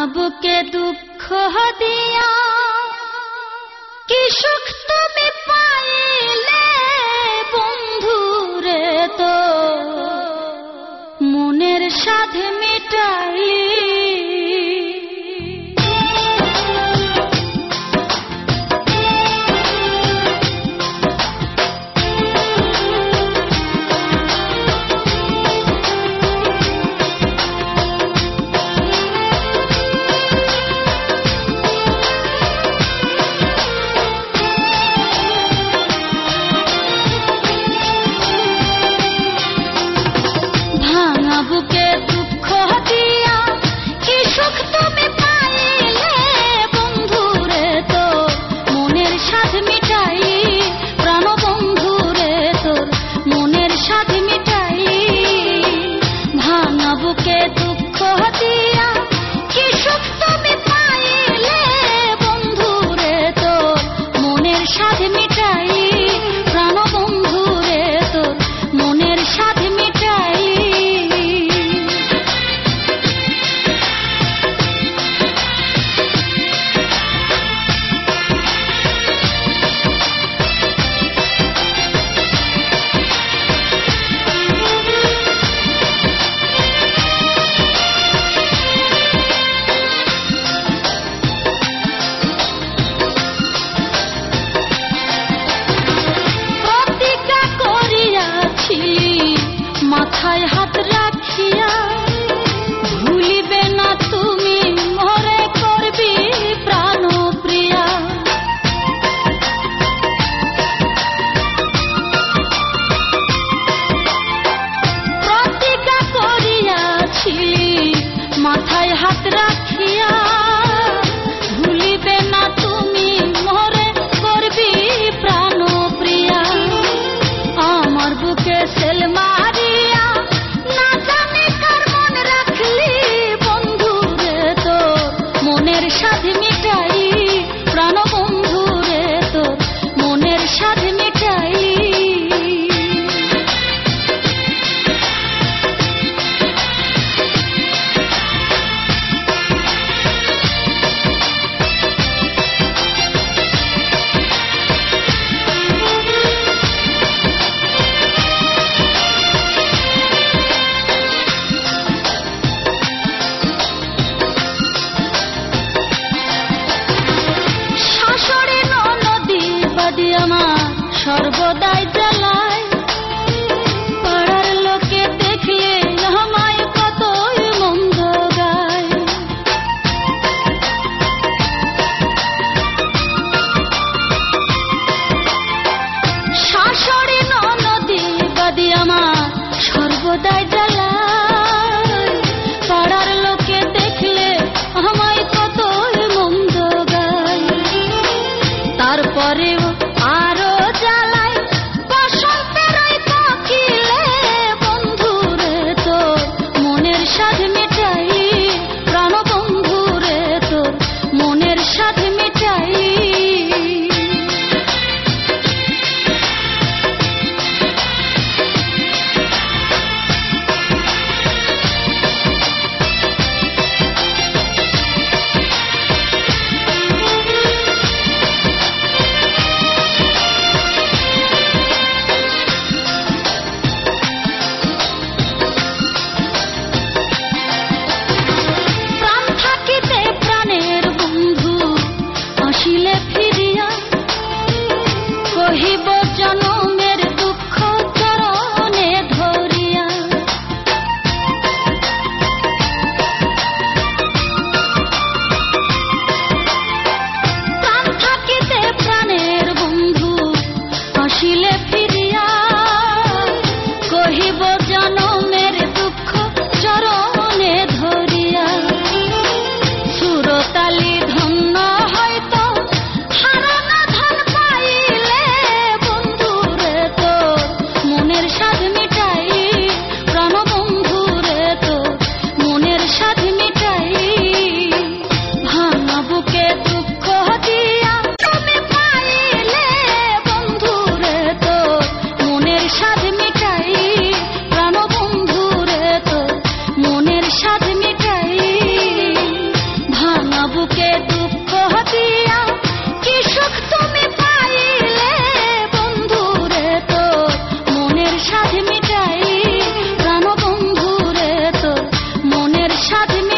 বুকে দুঃখ দিয়া কি সুখ তুমি পাইলে বন্ধুরে, তো মনের সাধ মিটাইলি। বুকে দুঃখ দিয়া কি সুখ তুমি পাইলে বন্ধুরে, তো মনের সাধ মিটাই প্রাণ বন্ধুরে, তোর মনের সাধ মিটাই। ভাঙা বুকে দুঃখ দিয়া কি সুখ তুমি পাইলে বন্ধুরে, তোর মনের সাধ মিটাই প্রাণ বন্ধুরে, তোর মনের সাধ মিটাই। মাথায় হাত রাখিয়া ভুলিবে না তুমি মরে করবি প্রাণ প্রিয়া। প্রতিজ্ঞা করিয়াছিলি মাথায় হাত রাখিয়া ভুলিবে না তুমি মরে করবি প্রাণ প্রিয়া। আমার বুকে সেল মারিয়া না জানি কার মন রাখলি বন্ধুরে, তোর মনের সাধ মিটাই প্রাণ বন্ধুরে, তোর মনের সাধ মিটাই। আমার সর্বদাই জ্বালায়, পাড়ার লোকে দেখলে আমায় কতই মন্দ গায়। শাশুড়ি ননদি বাদি আমার সর্বদাই জ্বালায়, পাড়ার লোকে দেখলে আমায় কতই মন্দ গায়। তারপরেও আরো জ্বালায় সাধ